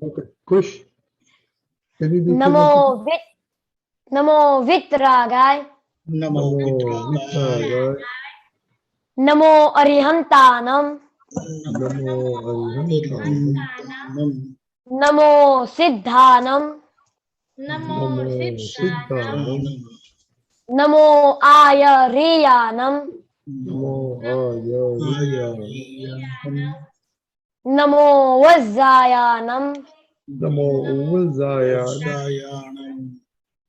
Okay. Kush, can you do Namo Vitragay. Namo Vitraya. Namo Arihantanam. Namo Arihantanam. Namo Siddhanam. Namo Siddhanam. Namo Ayariyanam. Namo Ayariyanam. Namo Vajjayanam. Namo Ulzayanam.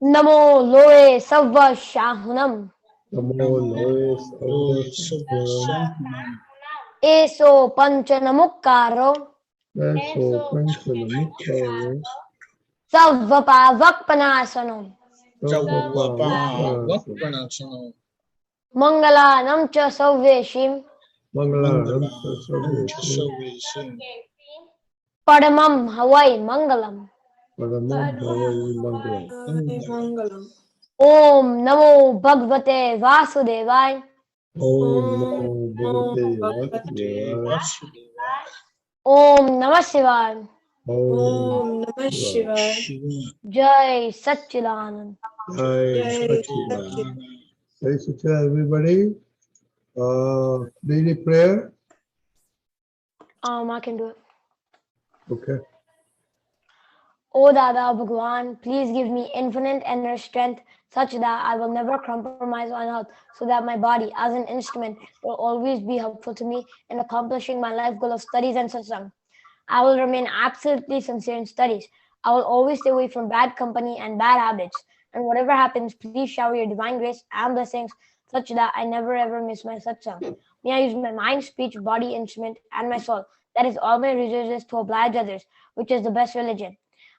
Namo Loe Savvashahunam. Namo Loe Sarvashanam. Eso Panchanamukaro. Eso Panchalamukaro. Savvapavakpanasanam. Savvapavakpanasam. Mangalanam cha Savveshim. Mangalam Sarveshim. Padamam Havai Mangalam. Paramam Bhavai Mangalam. Om Namo Bhagavate Vasudevaya. Om Namo Bhagavate Vasudevaya. Om Namah Shivaya. Om Namah Shivaya. Jai Satchidanand. Jai Satchidanand. Jai Satchidanand, everybody. Daily prayer. I can do it. Okay. O Dada Bhagwan, please give me infinite inner strength such that I will never compromise on health, so that my body as an instrument will always be helpful to me in accomplishing my life goal of studies and satsang. I will remain absolutely sincere in studies. I will always stay away from bad company and bad habits. And whatever happens, please shower your divine grace and blessings such that I never ever miss my satsang. May I use my mind, speech, body, instrument, and my soul. That is all my resources to oblige others, which is the best religion.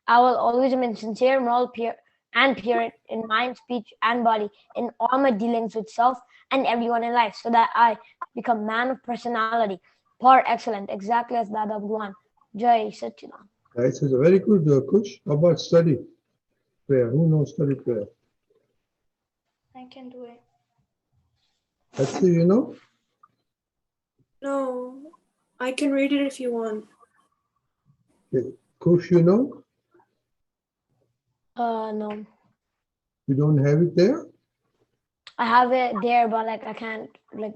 I will always remain sincere, moral, pure in mind, speech, and body in all my dealings with self and everyone in life, so that I become man of personality, par excellent, exactly as Dada Bhagwan. Jai Satchidanand. This is a very good Kush. How about study prayer? Who knows study prayer? I can do it. Let's see, you know? No, I can read it if you want. Okay. Kush, you know? No. You don't have it there? I have it there, but like I can't like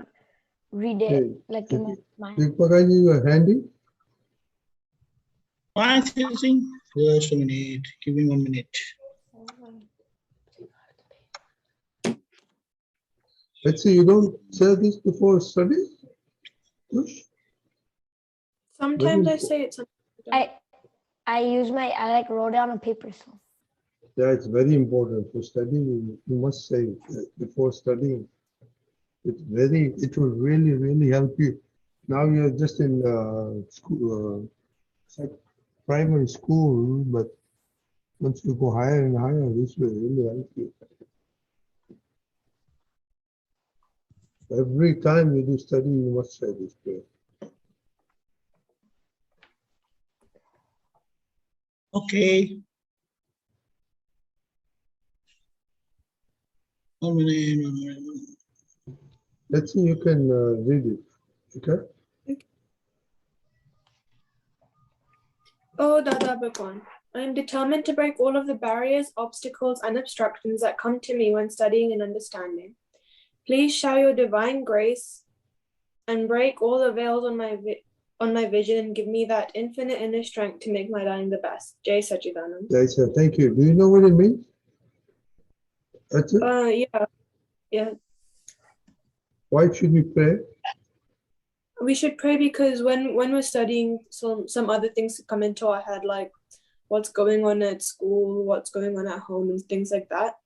read it Okay. like in my mind. Deepakanandji, you are handy? Fine, teaching. Just a minute. Give me 1 minute. Let's see, you don't say this before study? Kush? Sometimes I say it. Sometimes I use my I wrote down on paper. So Yeah, it's very important for studying. You must say it before studying. It will really help you. Now you're just in school, primary school, but once you go higher and higher, this will really help you. Every time you do study, you must say this prayer. Okay. 1 minute, 1 minute. Let's see, you can read it. Okay? Oh, Dada Bhagwan, I am determined to break all of the barriers, obstacles, and obstructions that come to me when studying and understanding. Please shower your divine grace and break all the veils on my vision and give me that infinite inner strength to make my learning the best. Jai Satchidanand. Jai Sir, thank you. Do you know what it means? That's it? Yeah. Why should we pray? We should pray because when we're studying, some other things come into our head, like what's going on at school, what's going on at home, and things like that.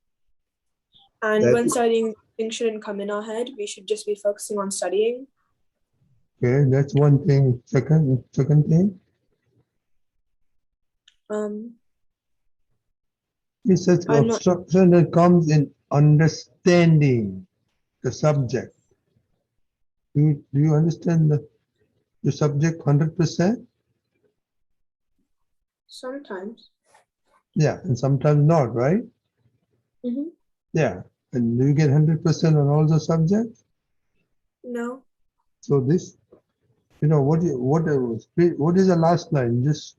And when studying, things shouldn't come in our head. We should just be focusing on studying. Okay, that's one thing. Second thing? It's such obstruction that comes in understanding the subject. Do you understand the subject 100%? Sometimes. Yeah, and sometimes not, right? Mm-hmm. Yeah. And do you get 100% on all the subjects? No. So this, what is the last line? Just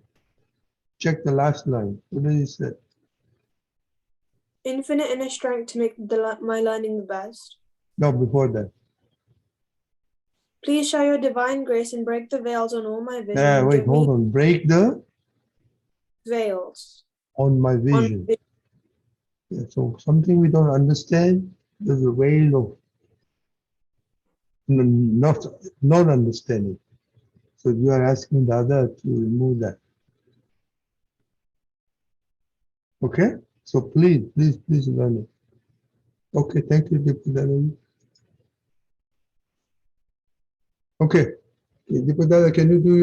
check the last line. What did he say? Infinite inner strength to make my learning the best. No, before that. Please show your divine grace and break the veils on all my vision. and Wait, give hold me on. Break the veils. on my on vision. Yeah, so something we don't understand, there's a veil of not understanding. So you are asking the other to remove that. Okay? So please learn it. Okay, thank you, Deepakanandji. Okay, Deepakanandji, can you do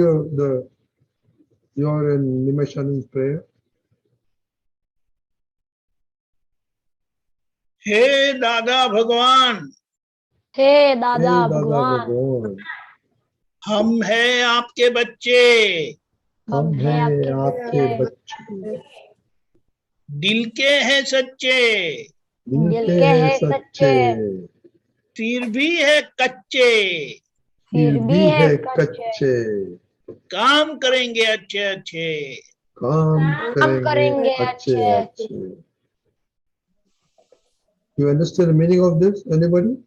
your and Nimashani's prayer? Hey Dada Bhagwan, Hey Hey, Dada Dada Bhagwan, Bhagwan, हम हैं आपके बच्चे, हम हम हैं हैं आपके आपके बच्चे, बच्चे, दिल के हैं सच्चे, दिल दिल के के हैं हैं सच्चे, सच्चे, फिर भी है कच्चे, फिर फिर भी भी है है कच्चे, कच्चे, काम करेंगे अच्छे अच्छे, काम हम करेंगे करेंगे अच्छे अच्छे अच्छे. अच्छे. You understand the meaning of this? Anybody?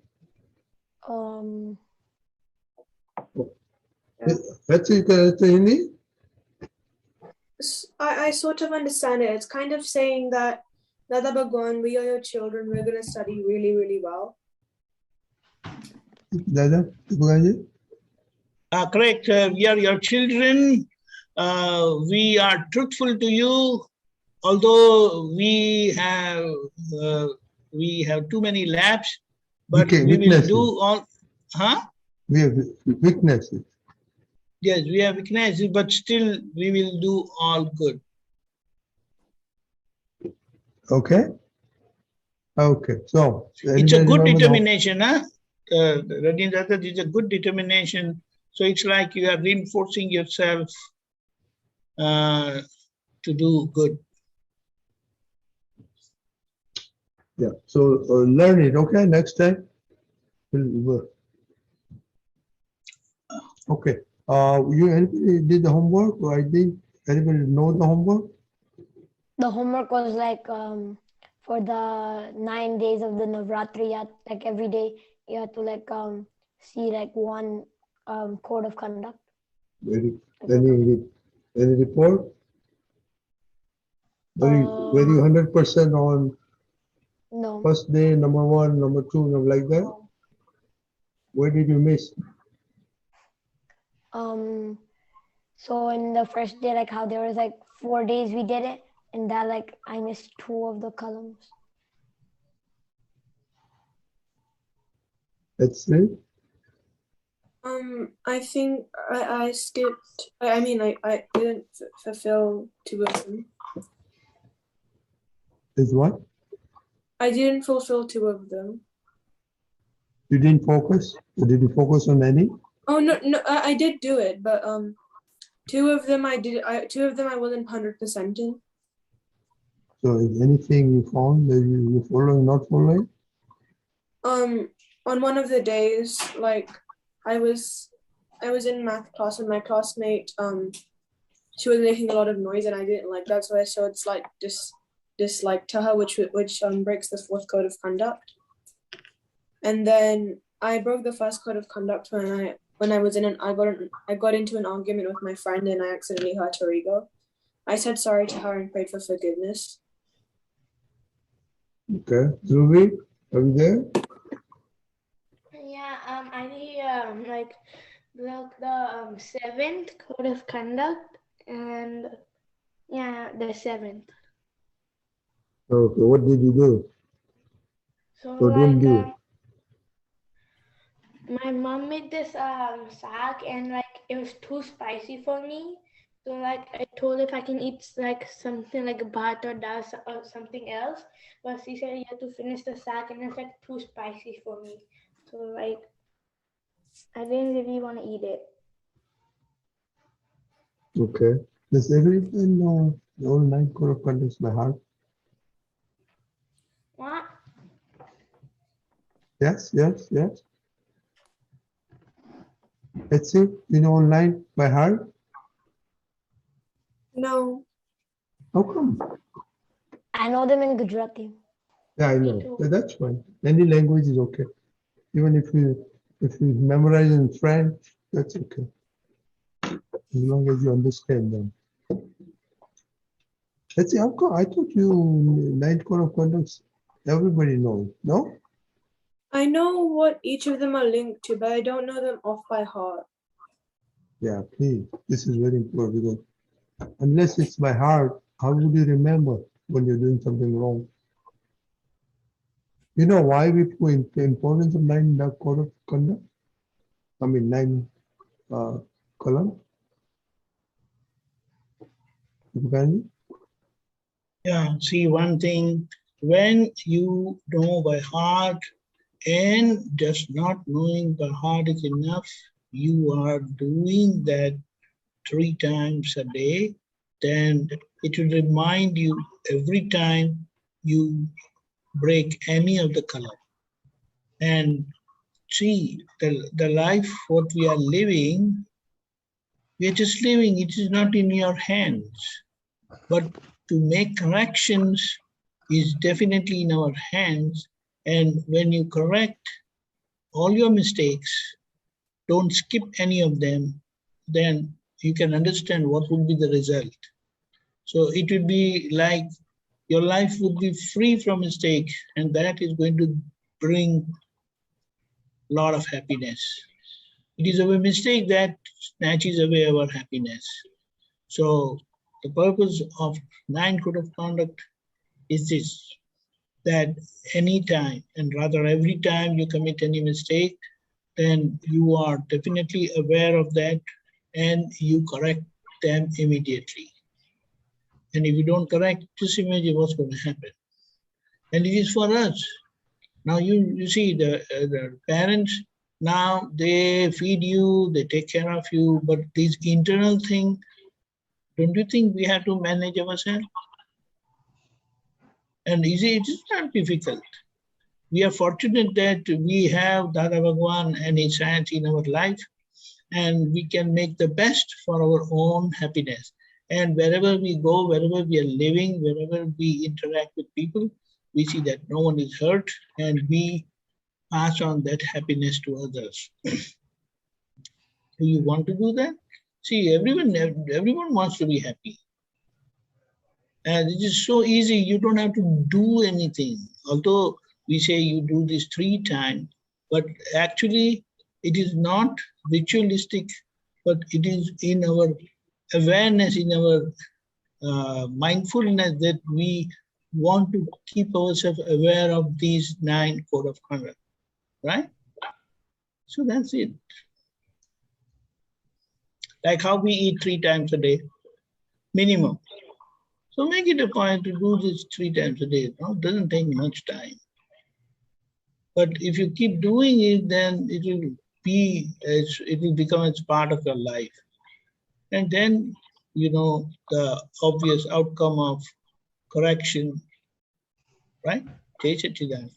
That's it. Hindi? I sort of understand it. It's kind of saying that Dada Bhagwan, we are your children. We're going to study really, really well. Dada, Deepakanandji? correct, we are your children, we are truthful to you, although we have too many laps, but Okay, we will weaknesses. do all, We have weaknesses. Yes, we have weaknesses, but still we will do all good. Okay? Okay, so. It's a anybody good remember now? determination, huh? Radindra, it's a good determination. So it's like you are reinforcing yourself to do good. Yeah, so learn it, okay? Next time. Okay, anybody did the homework? Or I did. Anybody know the homework? The homework was like for the 9 days of the Navratri, like every day you have to like see like one code of conduct. Any report? Were you 100% on No. first day, number 1, number 2, like that? No. Where did you miss? So in the first day, like how there was like 4 days we did it, and that like I missed 2 of the columns. That's it? I think I skipped. I mean, I didn't fulfill 2 of them. Is what? I didn't fulfill 2 of them. You didn't focus? Or did you focus on any? Oh no, I did do it, but 2 of them I did. 2 of them I wasn't 100% in. So is anything you found that you're following, not following? On one of the days, like I was in math class and my classmate, she was making a lot of noise and I didn't like that, so I showed slight dislike to her, which breaks the 4th code of conduct. And then I broke the 1st code of conduct when I got into an argument with my friend and I accidentally hurt her ego. I said sorry to her and prayed for forgiveness. Okay. Ruby, are you there? Yeah, I like broke the 7th code of conduct and yeah, the 7th. Okay, what did you do? So Or didn't do? my mom made this saag and like it was too spicy for me. So like I told if I can eat like something like bhat or dal or something else, but she said you have to finish the saag and it's like too spicy for me. So like I didn't really want to eat it. Okay. Does everybody know the whole 9 code of conduct by heart? What? Yes, yes, yes. Let's see, you know all 9 by heart? No. How come? I know them in Gujarati. Yeah, I know. That's fine. Any language is okay. Even if you memorize in French, that's okay. As long as you understand them. Let's see, how come? I thought you ninth code of conduct, everybody knows, no? I know what each of them are linked to, but I don't know them off by heart. Yeah, please. This is very important because unless it's by heart, how would you remember when you're doing something wrong? You know why we put the importance of nine code of conduct? I mean, nine column? Deepakanandji? Yeah, see one thing, when you know by heart and just not knowing by heart is enough, you are doing that 3 times a day, then it will remind you every time you break any of the color. And see, the life what we are living, we are just living, it is not in your hands. But to make corrections is definitely in our hands. And when you correct all your mistakes, don't skip any of them, then you can understand what would be the result. So it would be like your life would be free from mistakes, and that is going to bring a lot of happiness. It is our mistake that snatches away our happiness. So the purpose of 9 code of conduct is this, that any time, and rather every time you commit any mistake, then you are definitely aware of that and you correct them immediately. And if you don't correct, just imagine what's going to happen. And it is for us. Now you see the parents, now they feed you, they take care of you, but this internal thing, don't you think we have to manage ourselves? And you see, it is not difficult. We are fortunate that we have Dada Bhagwan and his science in our life, and we can make the best for our own happiness. And wherever we go, wherever we are living, wherever we interact with people, we see that no one is hurt, and we pass on that happiness to others. Do you want to do that? See, everyone wants to be happy. And it is so easy, you don't have to do anything. Although we say you do this 3 times, but actually it is not ritualistic, but it is in our awareness, in our mindfulness that we want to keep ourselves aware of these 9 code of conduct, right? So that's it. Like how we eat 3 times a day, minimum. So make it a point to do this 3 times a day. No? It doesn't take much time. But if you keep doing it, then it will become as part of your life. And then, you know, the obvious outcome of correction, right? Chase it to that.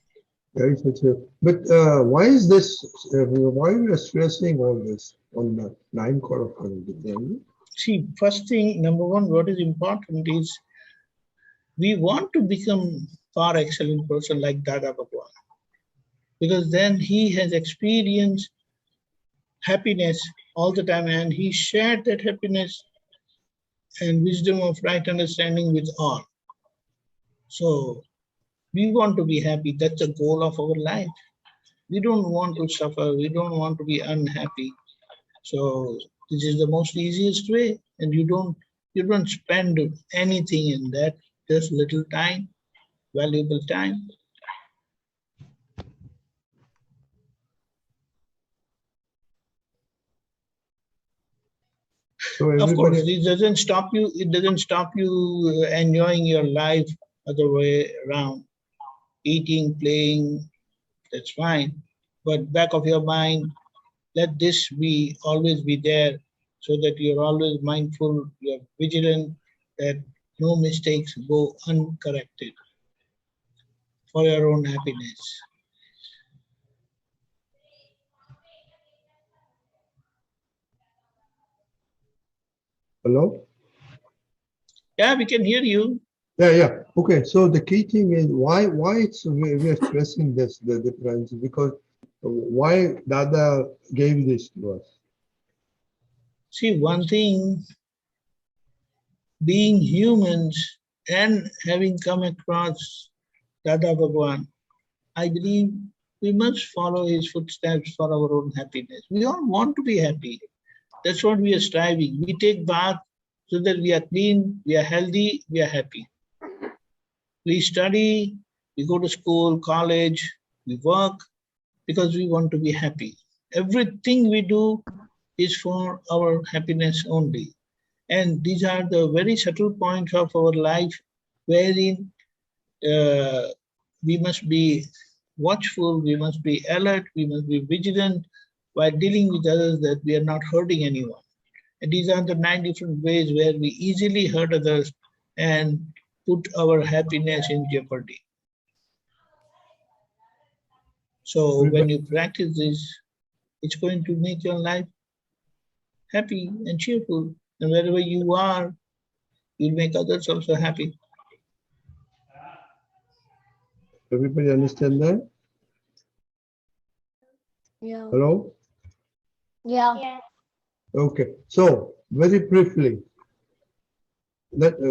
Very sincere. But why is this, why we are stressing all this on the 9 code of conduct? Deepakanandji? See, first thing, number one, what is important is we want to become far excellent person like Dada Bhagwan. Because then he has experienced happiness all the time, and he shared that happiness and wisdom of right understanding with all. So we want to be happy. That's the goal of our life. We don't want to suffer. We don't want to be unhappy. So this is the most easiest way, and you don't spend anything in that. Just little time, valuable time. So Of course, everybody, it doesn't stop you. It doesn't stop you enjoying your life other way around. Eating, playing, that's fine. But back of your mind, let this be always be there, so that you're always mindful, you're vigilant, that no mistakes go uncorrected for your own happiness. hello? Yeah, we can hear you. Yeah. Okay. So the key thing is why we are stressing this, the difference, because why Dada gave this to us. See, one thing, being humans and having come across Dada Bhagwan, I believe we must follow his footsteps for our own happiness. We all want to be happy. That's what we are striving. We take bath so that we are clean, we are healthy, we are happy. We study, we go to school, college, we work because we want to be happy. Everything we do is for our happiness only. And these are the very subtle points of our life wherein we must be watchful, we must be alert, we must be vigilant while dealing with others, that we are not hurting anyone. And these are the 9 different ways where we easily hurt others and put our happiness in jeopardy. So when you practice this, it's going to make your life happy and cheerful. And wherever you are, you'll make others also happy. Everybody understand that? Yeah. Hello? Yeah. Yeah. Okay. So very briefly, let's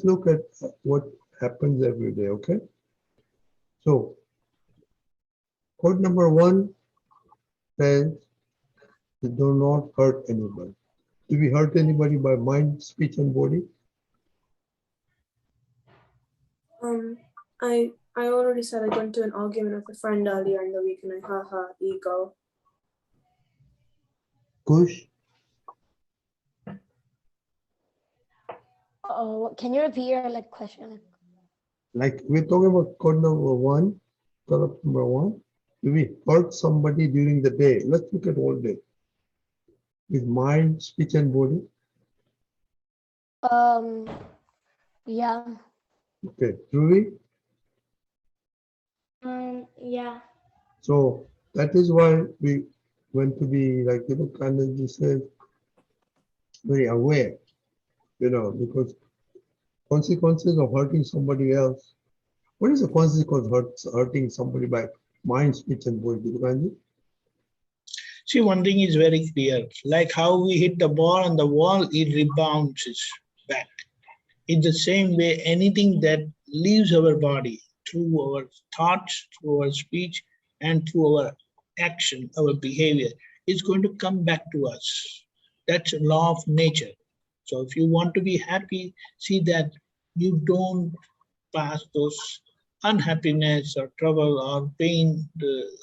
look at what happens every day, okay? So code number 1 says do not hurt anybody. Do we hurt anybody by mind, speech, and body? I already said I got into an argument with a friend earlier in the week and I hurt her ego. Kush? Oh, can you repeat your question? Like we're talking about code number 1, code number 1. Do we hurt somebody during the day? Let's look at all day. With mind, speech, and body. Yeah. Okay, Dhruvi? Yeah. So that is why we want to be, like Deepakanandji said, very aware, because consequences of hurting somebody else. What is the consequence of hurting somebody by mind, speech, and body, Deepakanandji? See, one thing is very clear, like how we hit the ball on the wall, it rebounds back. In the same way, anything that leaves our body through our thoughts, through our speech, and through our action, our behavior, is going to come back to us. That's a law of nature. So if you want to be happy, see that you don't pass those unhappiness or trouble or pain,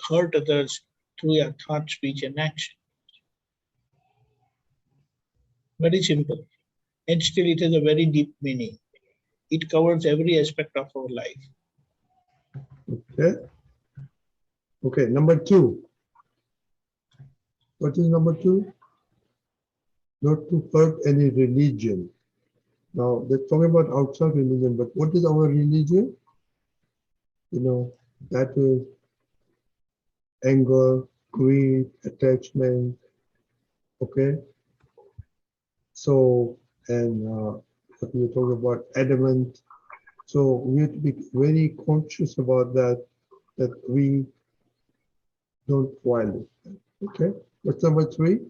hurt others through your thought, speech, and action. Very simple. And still it has a very deep meaning. It covers every aspect of our life. Okay. Okay, number 2. What is number 2? Not to hurt any religion. Now, they're talking about outside religion, but what is our religion? That is anger, greed, attachment, okay? So, and what we talk about adamant. So we have to be very conscious about that we don't violate that, okay? What's number 3?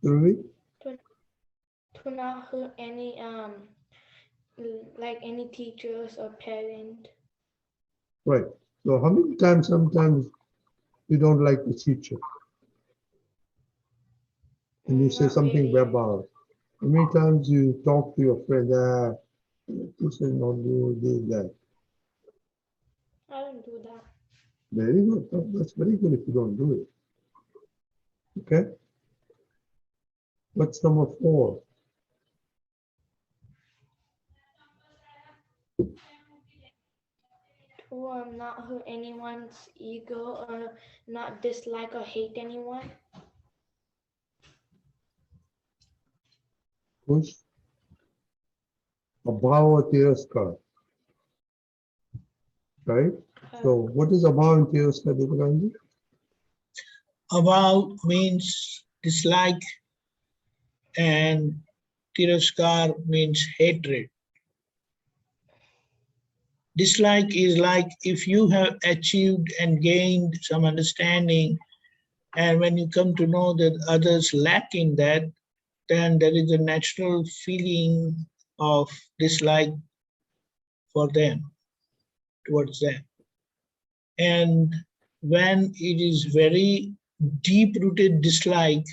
3? To not hurt any like any teachers or parent. Right. So how many times sometimes you don't like the teacher? And you say Not something really. verbal. How many times you talk to your friend, this is not do this, that. I don't do that. Very good. That's very good if you don't do it. Okay. What's number 4? To not hurt anyone's ego or not dislike or hate anyone. Push. Abhava tiraskar. Right? So what is abhava and tiraskar, Deepakanandji? Abhava means dislike, and Tiraskar means hatred. Dislike is like if you have achieved and gained some understanding, and when you come to know that others lack in that, then there is a natural feeling of dislike for them, towards them. And when it is very deep-rooted dislike,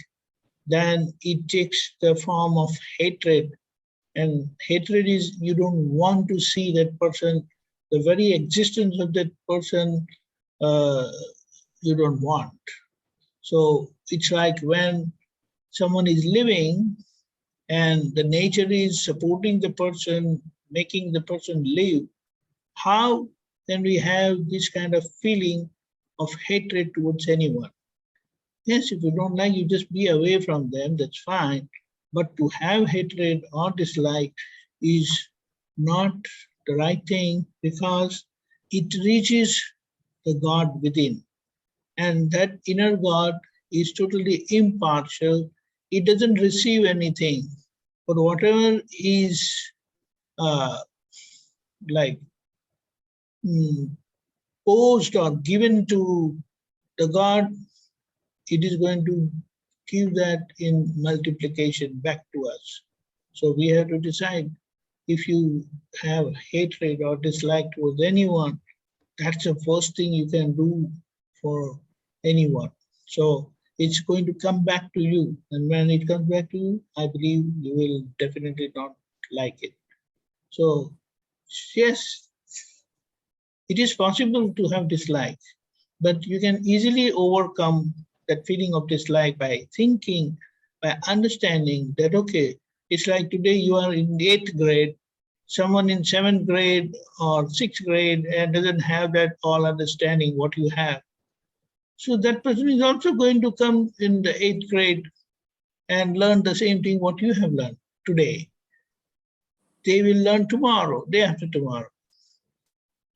then it takes the form of hatred. And hatred is you don't want to see that person, the very existence of that person you don't want. So it's like when someone is living and the nature is supporting the person, making the person live, how can we have this kind of feeling of hatred towards anyone? Yes, if you don't like, you just be away from them, that's fine. But to have hatred or dislike is not the right thing, because it reaches the God within. And that inner God is totally impartial. It doesn't receive anything. But whatever is posed or given to the God, it is going to give that in multiplication back to us. So we have to decide, if you have hatred or dislike towards anyone, that's the first thing you can do for anyone. So it's going to come back to you. And when it comes back to you, I believe you will definitely not like it. So yes, it is possible to have dislike, but you can easily overcome that feeling of dislike by thinking, by understanding that, okay, it's like today you are in 8th grade, someone in 7th grade or 6th grade and doesn't have that all understanding what you have. So that person is also going to come in the 8th grade and learn the same thing what you have learned today. They will learn tomorrow, day after tomorrow.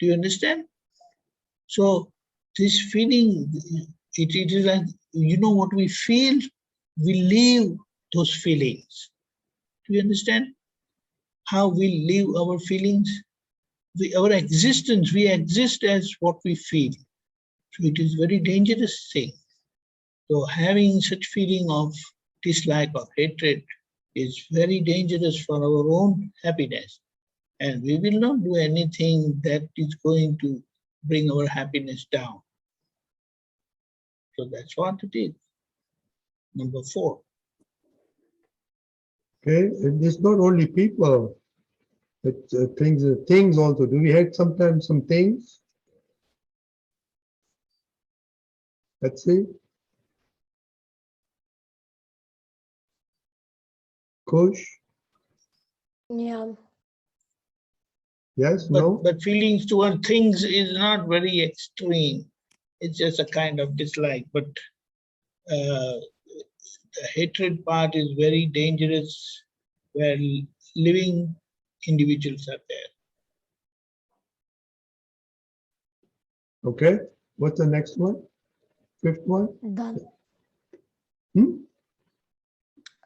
Do you understand? So this feeling, it is like, you know what we feel, we live those feelings. Do you understand? How we live our feelings? Our existence, we exist as what we feel. So it is very dangerous thing. So having such feeling of dislike or hatred is very dangerous for our own happiness. And we will not do anything that is going to bring our happiness down. So that's what it is. Number 4. Okay, and it's not only people, it's things also. Do we have sometimes some things? Let's see. Kush? Yeah. Yes, no? But feelings toward things is not very extreme. It's just a kind of dislike. But the hatred part is very dangerous where living individuals are there. Okay, what's the next one? 5th one? Done.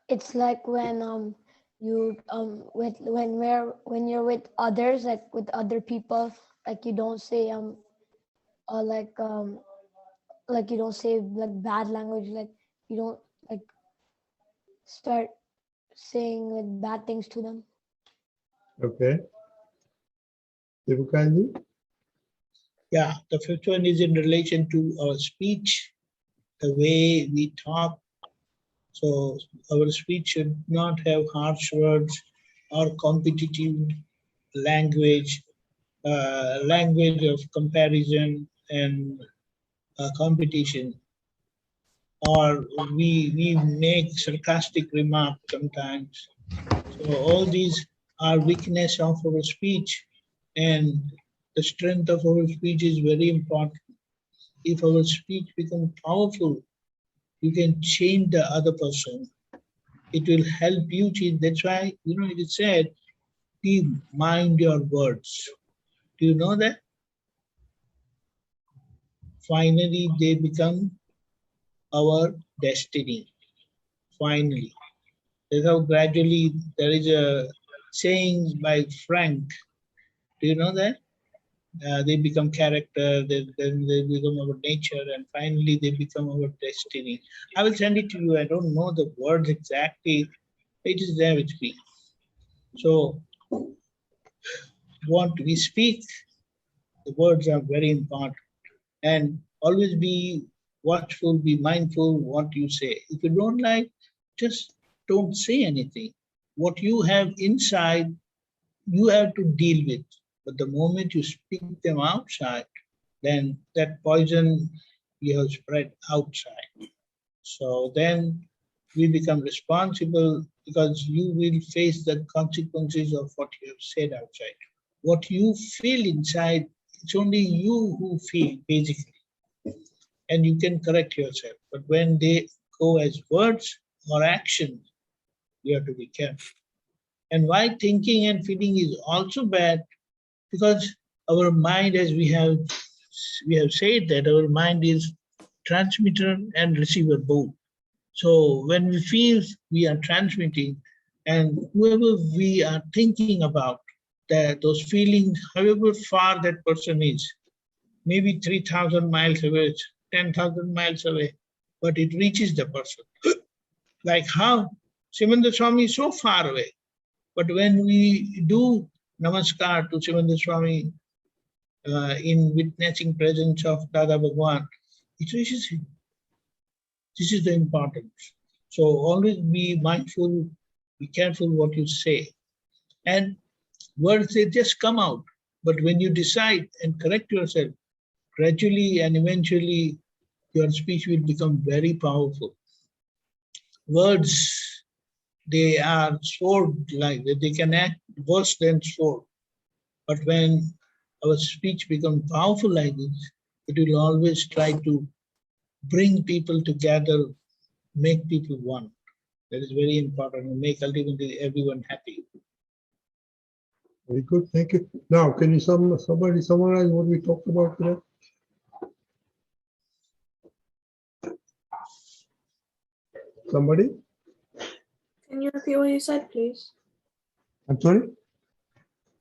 It's like when you when you're with others, like with other people, like you don't say like you don't say like bad language, like you don't like start saying like bad things to them. Okay. Deepakanandji? Yeah, the 5th one is in relation to our speech, the way we talk. So our speech should not have harsh words or competitive language, language of comparison and competition. Or we make sarcastic remarks sometimes. So all these are weakness of our speech, and the strength of our speech is very important. If our speech becomes powerful, you can change the other person. It will help you change. That's why, it is said, mind your words. Do you know that? Finally, they become our destiny. Finally. That's how gradually there is a saying by Frank. Do you know that? They become character, then they become our nature, and finally they become our destiny. I will send it to you. I don't know the words exactly. It is there with me. So, what we speak, the words are very important. And always be watchful, be mindful what you say. If you don't like, just don't say anything. What you have inside, you have to deal with. But the moment you speak them outside, then that poison you have spread outside. So then we become responsible because you will face the consequences of what you have said outside. What you feel inside, it's only you who feel basically, and you can correct yourself. But when they go as words or actions, you have to be careful. And why thinking and feeling is also bad, because our mind, as we have said that our mind is transmitter and receiver both. So when we feel, we are transmitting, and whoever we are thinking about, that those feelings, however far that person is, maybe 3,000 miles away, 10,000 miles away, but it reaches the person. Like how Simandhar Swami is so far away, but when we do namaskar to Simandhar Swami in witnessing presence of Dada Bhagwan, it reaches him. This is the importance. So always be mindful, be careful what you say. And words, they just come out. But when you decide and correct yourself, gradually and eventually your speech will become very powerful. Words, they are sword-like, they can act worse than sword. But when our speech becomes powerful like this, it will always try to bring people together, make people one. That is very important, and make ultimately everyone happy. Very good, thank you. Now, can you somebody summarize what we talked about today? Somebody? Can you repeat what you said, please? I'm sorry?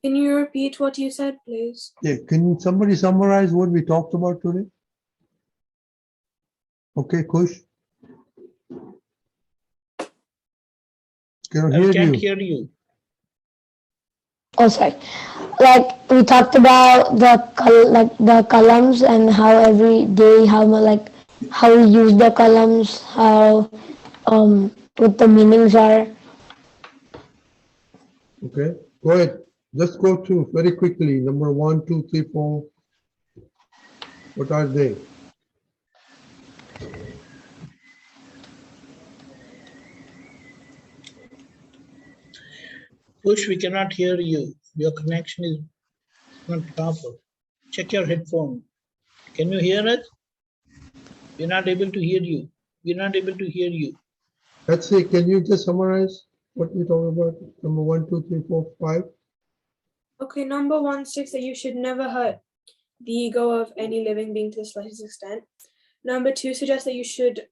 Can you repeat what you said, please? Yeah, can somebody summarize what we talked about today? Okay, Kush. Can I I can't hear you? hear you. Oh, sorry. Like we talked about the columns and how every day how we use the columns, how what the meanings are. Okay, go ahead. Just go through very quickly. Number 1, 2, 3, 4. What are they? Push, we cannot hear you. Your connection is not proper. Check your headphone. Can you hear us? We're not able to hear you. We're not able to hear you. Let's see, can you just summarize what we talked about? Number 1, 2, 3, 4, 5. Okay, number 1 states that you should never hurt the ego of any living being to the slightest extent. Number 2 suggests that you shouldn't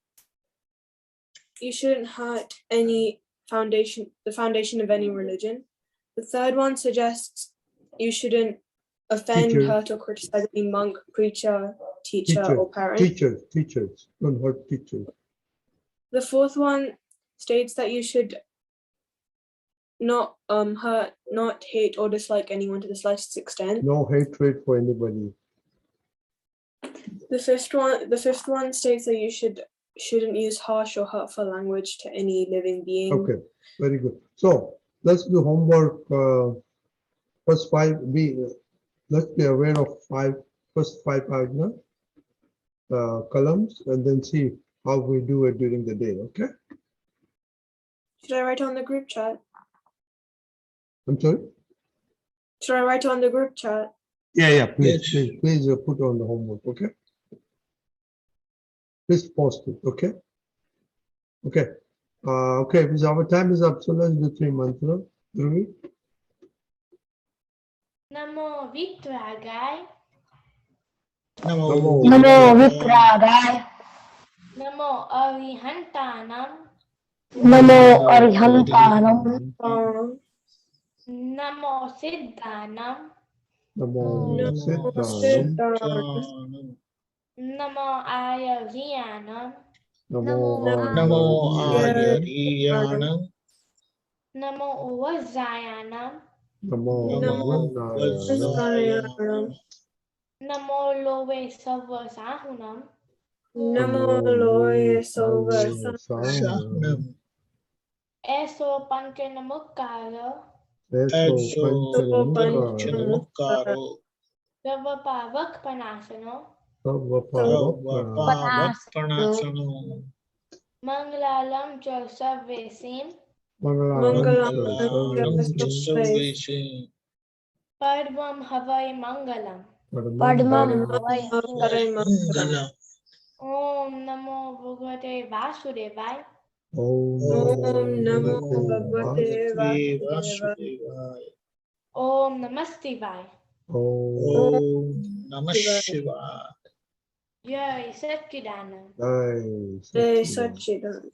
hurt the foundation of any religion. The third one suggests you shouldn't offend, Teacher. hurt, or criticize any monk, preacher, teacher, or parent. Teachers, don't hurt teachers. The fourth one states that you should not hurt, not hate, or dislike anyone to the slightest extent. No hatred for anybody. The fifth one states that you shouldn't use harsh or hurtful language to any living being. Okay, very good. So let's do homework. First 5. Let's be aware of first five columns, and then see how we do it during the day. Okay. Should I write on the group chat? I'm sorry. Should I write on the group chat? Yeah. Please, Yes. please put on the homework. Okay. Please post it. Okay. Okay. Okay. Because our time is up, so let's do 3 mantras. Dhruvi? Namo Vitragaya. Namo. Namo Vitragaya. Namo Arihantanam. Namo Arihantanam. Namo Siddhanam. Namo Namo Siddhanam. Namo Ayavyanam. Namo Namo Ayariyanam. Ayariyanam. Namo Uvajayanam. Namo Namo Vajrayanam. Vajayanam. Namo Lowe Savasahunam. Namo Loye Sova Sahnam. Eso Panchanamukara. Eso Panchalamukara. Mukaro. Savapavak Panasano. Savapavapanasano. Mangalalam Josavesim. Mangalam Jasavesi. Padmam Havai Mangalam. Padmam Havai Mangalam. Om Namo Bhagavate Vasudevaya. Om Om Namo Bhagavate Bhagavate Vasudevaya. Om Namastevaya. Om Namah Shivaya. Jai Satchidanand. Jai Jai Satchidanand. Satchidanand.